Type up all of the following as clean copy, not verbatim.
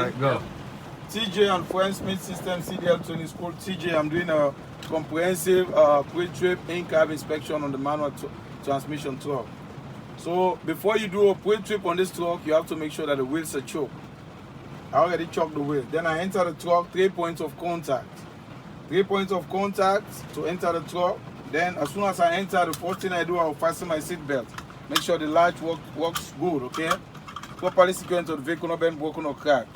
Alright, go. TJ and Friends Smith System CDL Training School. TJ, I'm doing a comprehensive Pretrip Incab inspection on the manual transmission truck. So before you do a pre-trip on this truck, you have to make sure that the wheels are choked. I already choked the wheel. Then I enter the truck, 3 points of contact. 3 points of contact to enter the truck. Then as soon as I enter, the first thing I do, I'll fasten my seat belt. Make sure the latch works good, okay? Properly secured to the vehicle, not bent, broken or cracked.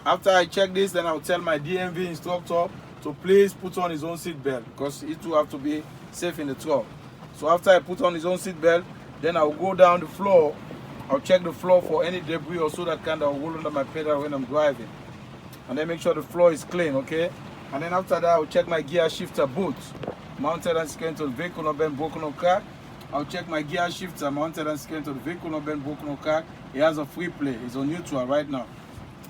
After I check this, then I'll tell my DMV instructor to please put on his own seat belt because it will have to be safe in the truck. So after I put on his own seat belt, then I'll go down the floor. I'll check the floor for any debris or so that kind of hold under my pedal when I'm driving. And then make sure the floor is clean, okay? And then after that, I'll check my gear shifter boots, mounted and secured to the vehicle, not bent, broken or cracked. I'll check my gear shifter, mounted and secured to the vehicle, not bent, broken or cracked. It has a free play. It's on neutral right now.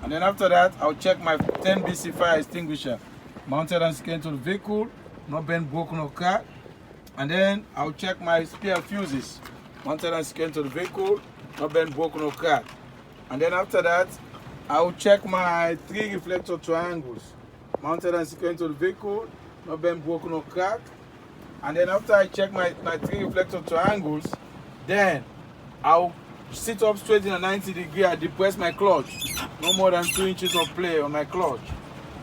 And then after that, I'll check my 10BC fire extinguisher, mounted and secured to the vehicle, not bent, broken or cracked. And then I'll check my spare fuses, mounted and secured to the vehicle, not bent, broken or cracked. And then after that, I'll check my 3 reflector triangles, mounted and secured to the vehicle, not bent, broken or cracked. And then after I check my 3 reflector triangles, then I'll sit up straight in a 90 degree. I depress my clutch, no more than 2 inches of play on my clutch.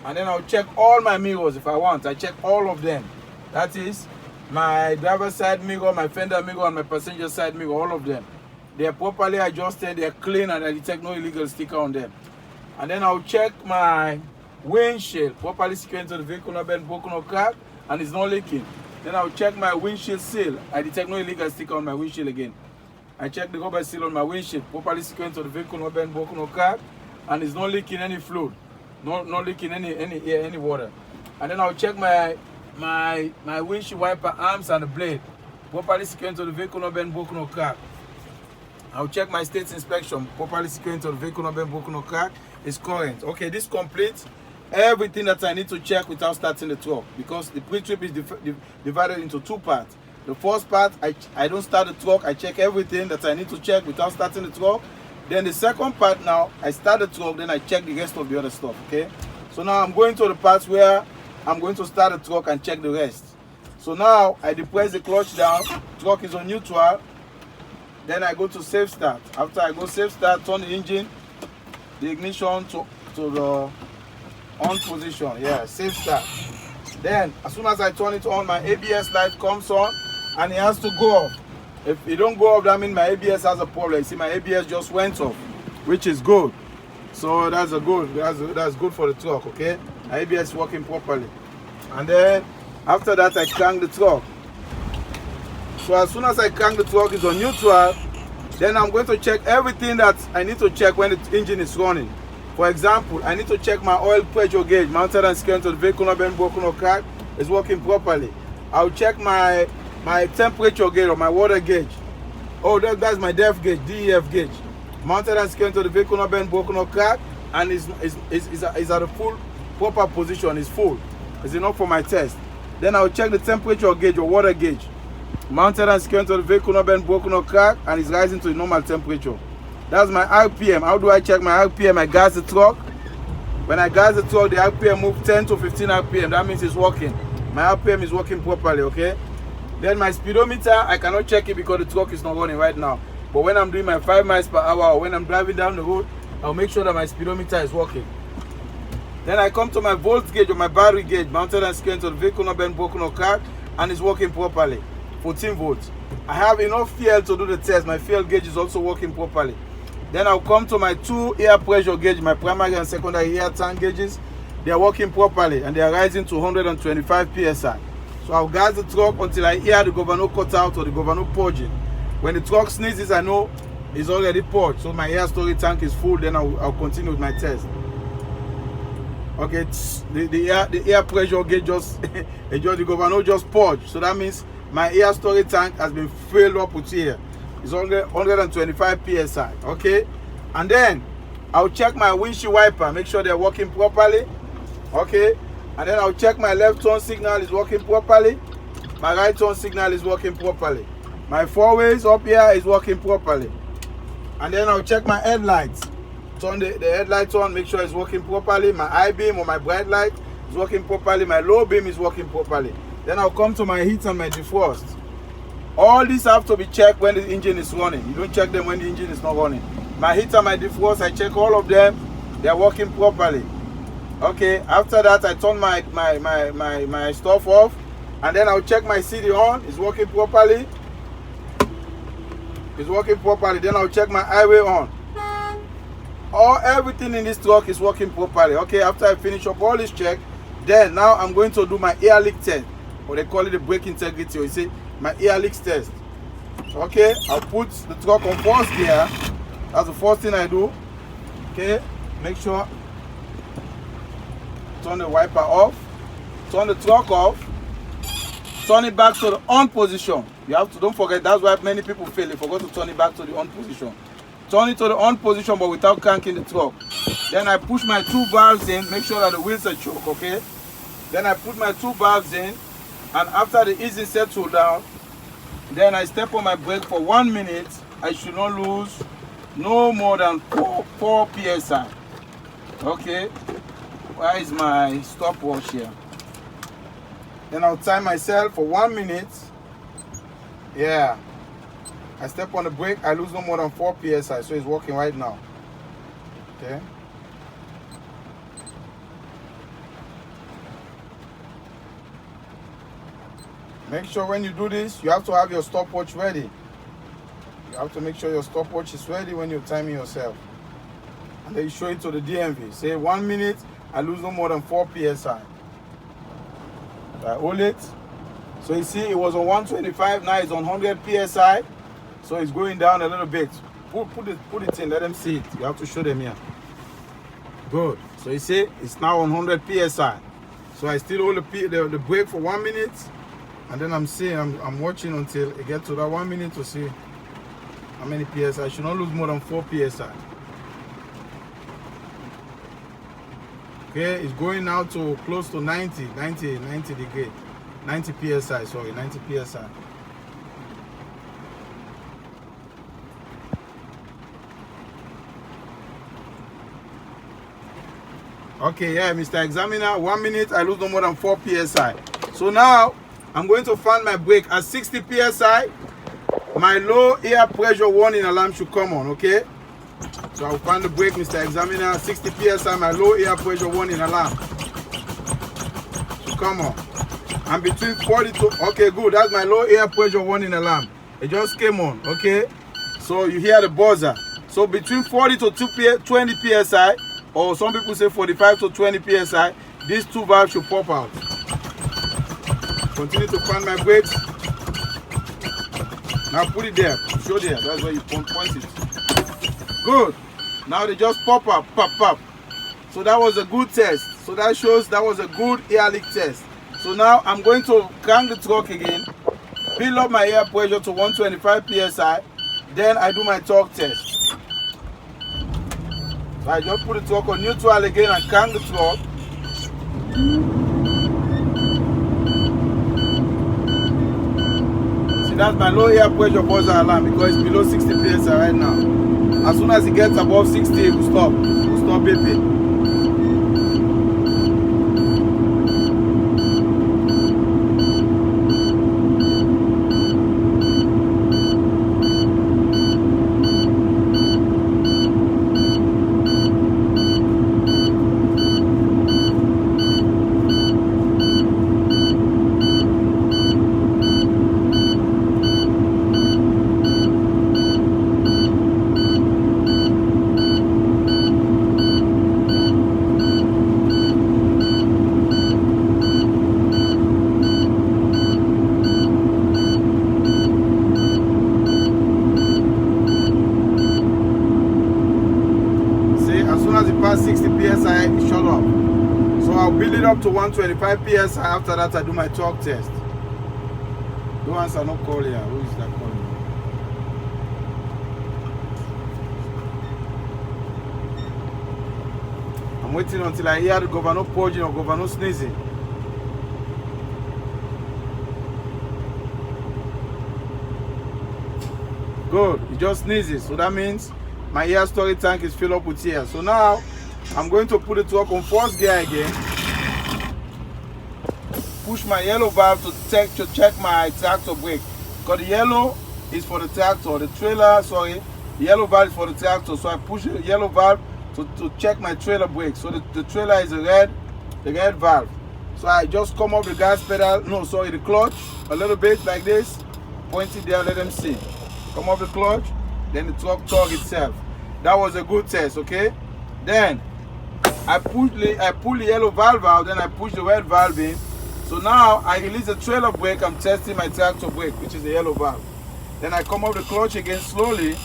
And then I'll check all my mirrors if I want. I check all of them. That is my driver's side mirror, my fender mirror, and my passenger side mirror, all of them. They are properly adjusted, they are clean, and I detect no illegal sticker on them. And then I'll check my windshield, properly secured to the vehicle, not bent, broken or cracked, and it's not leaking. Then I'll check my windshield seal. I detect no illegal sticker on my windshield again. I check the rubber seal on my windshield, properly secured to the vehicle, not bent, broken or cracked, and it's not leaking any fluid, not leaking any air, any water. And then I'll check my windshield wiper arms and the blade, properly secured to the vehicle, not bent, broken or cracked. I'll check my state inspection, properly secured to the vehicle, not bent, broken or cracked. Is current. Okay, this completes everything that I need to check without starting the truck, because the pre-trip is divided into 2 parts. The first part, I don't start the truck, I check everything that I need to check without starting the truck. Then the second part, now I start the truck, then I check the rest of the other stuff. Okay, so now I'm going to the parts where I'm going to start the truck and check the rest. So now I depress the clutch down, truck is on neutral. Then I go to safe start. After I go safe start, turn the engine, the ignition to the on position. Yeah, safe start. Then as soon as I turn it on, my ABS light comes on and it has to go off. If it don't go off, that means my ABS has a problem. You see, my ABS just went off, which is good. So that's good for the truck. Okay, my ABS is working properly. And then after that, I crank the truck. So as soon as I crank the truck, it's on neutral. Then I'm going to check everything that I need to check when the engine is running. For example, I need to check my oil pressure gauge, mounted and secured to the vehicle, not bent, broken or cracked, is working properly. I'll check my temperature gauge or my water gauge. Oh, that's my DEF gauge, DEF gauge, mounted and secured to the vehicle, not bent, broken or cracked, and is at a full proper position. Is full. Is enough for my test. Then I'll check the temperature gauge or water gauge, mounted and secured to the vehicle, not bent, broken or cracked, and is rising to the normal temperature. That's my RPM. How do I check my RPM? I gas the truck. When I gas the truck, the RPM moves 10 to 15 RPM. That means it's working. My RPM is working properly, okay? Then my speedometer, I cannot check it because the truck is not running right now. But when I'm doing my 5 miles per hour or when I'm driving down the road, I'll make sure that my speedometer is working. Then I come to my volt gauge or my battery gauge, mounted and secured to the vehicle, not bent, broken or cracked, and it's working properly. 14 volts. I have enough fuel to do the test. My fuel gauge is also working properly. Then I'll come to my 2 air pressure gauge, my primary and secondary air tank gauges. They are working properly and they are rising to 125 psi. So I'll gas the truck until I hear the governor cut out or the governor purging. When the truck sneezes, I know it's already purged. So my air storage tank is full. Then I'll continue with my test. Okay, the air pressure gauge the governor just purged. So that means my air storage tank has been filled up with air. It's 125 psi. Okay, and then I'll check my windshield wiper, make sure they're working properly. Okay, and then I'll check my left turn signal is working properly. My right turn signal is working properly. My 4 ways up here is working properly. And then I'll check my headlights. turn the headlights on, make sure it's working properly. My high beam or my bright light is working properly. My low beam is working properly. Then I'll come to my heat and my defrost. All these have to be checked when the engine is running. You don't check them when the engine is not running. My heat and my defrost, I check all of them. They are working properly. Okay, after that I turn my stuff off, and then I'll check my CD on. It's working properly. It's working properly. Then I'll check my highway on. Everything in this truck is working properly. Okay, after I finish up all this check, then now I'm going to do my air leak test, or they call it the brake integrity, or you see my air leak test. Okay, I'll put the truck on first gear. That's the first thing I do. Okay, make sure turn the wiper off, turn the truck off, turn it back to the on position. You have to, don't forget, that's why many people fail. They forgot to turn it back to the on position. Turn it to the on position, but without cranking the truck. Then I push my 2 valves in, make sure that the wheels are choked, okay? Then I put my 2 valves in, and after the easy settle down, then I step on my brake for 1 minute. I should not lose no more than 4 psi. Okay, where is my stopwatch here? Then I'll time myself for 1 minute. Yeah, I step on the brake, I lose no more than 4 psi, so it's working right now. Okay. Make sure when you do this, you have to have your stopwatch ready. You have to make sure your stopwatch is ready when you're timing yourself. And then you show it to the DMV. Say 1 minute, I lose no more than 4 psi. I hold it. So you see, it was on 125, now it's on 100 psi. So it's going down a little bit. Put it in, let them see it. You have to show them here. Good. So you see, it's now on 100 psi. So I still hold the brake for 1 minute. And then I'm watching until it gets to that 1 minute to see how many psi. I should not lose more than 4 psi. Okay, it's going now to close to 90 degree. 90 psi, sorry, 90 psi. Okay, yeah, Mr. Examiner, 1 minute, I lose no more than 4 psi. So now, I'm going to find my brake at 60 psi. My low air pressure warning alarm should come on, okay? So I'll find the brake, Mr. Examiner, 60 psi, my low air pressure warning alarm should come on. And between 40 to, okay, good, that's my low air pressure warning alarm. It just came on, okay? So you hear the buzzer. So between 40 to 20 psi, or some people say 45 to 20 psi, these 2 valves should pop out. Continue to find my brakes. Now put it there, show there, that's where you point it. Good. Now they just pop up, pop. So that was a good test. So that shows that was a good air leak test. So now I'm going to crank the truck again, build up my air pressure to 125 psi, then I do my torque test. So I just put the truck on neutral again and crank the truck. See, that's my low air pressure buzzer alarm because it's below 60 psi right now. As soon as it gets above 60, it will stop. It will stop beeping. As it passed 60 psi, it shut off. So I'll build it up to 125 psi. After that, I do my torque test. No answer, no call here. Who is that calling? I'm waiting until I hear the governor purging or governor sneezing. Good. He just sneezes. So that means my air storage tank is filled up with air. So now I'm going to put the truck on first gear again. Push my yellow valve to check my tractor brake. Because the yellow is for the tractor, the trailer, sorry, the yellow valve is for the tractor. So I push the yellow valve to check my trailer brake. So the trailer is the red valve. So I just come up the gas pedal, no, sorry, the clutch a little bit like this, point it there, let them see. Come up the clutch, then the truck torque itself. That was a good test, okay? Then I pull the yellow valve out, then I push the red valve in. So now I release the trailer brake, I'm testing my tractor brake, which is the yellow valve. Then I come up the clutch again slowly,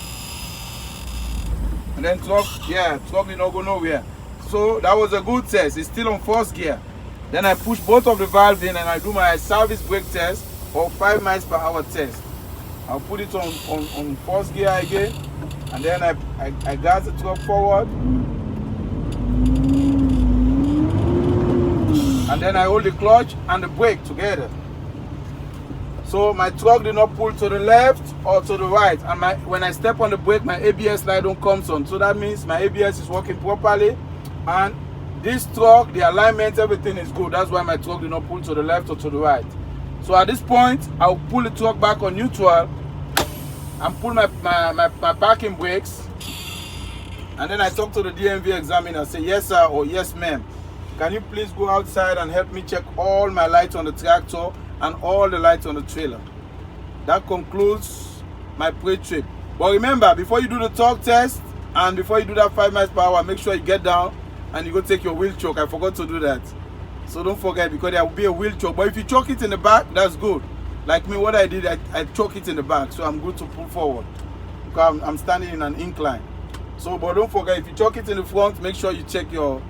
and then truck did not go nowhere. So that was a good test. It's still on first gear. Then I push both of the valves in and I do my service brake test or 5 miles per hour test. I'll put it on first gear again, and then I gas the truck forward, and then I hold the clutch and the brake together. So my truck did not pull to the left or to the right, and when I step on the brake, my ABS light don't come on. So that means my ABS is working properly, and this truck, the alignment, everything is good. That's why my truck did not pull to the left or to the right. So at this point, I'll pull the truck back on neutral and pull my parking brakes, and then I talk to the DMV examiner, say yes sir or yes ma'am. Can you please go outside and help me check all my lights on the tractor and all the lights on the trailer? That concludes my pre-trip. But remember, before you do the torque test and before you do that 5 miles per hour, make sure you get down and you go take your wheel choke. I forgot to do that. So don't forget, because there will be a wheel choke. But if you choke it in the back, that's good. Like me, what I did, I choke it in the back, so I'm good to pull forward. Because I'm standing in an incline. So, but don't forget, if you choke it in the front, make sure you check your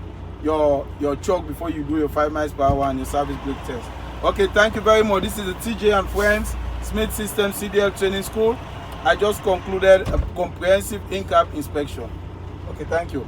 choke before you do your 5 miles per hour and your service brake test. Okay, thank you very much. This is the TJ and Friends Smith System CDL Training School. I just concluded a comprehensive in-cab inspection. Okay, thank you.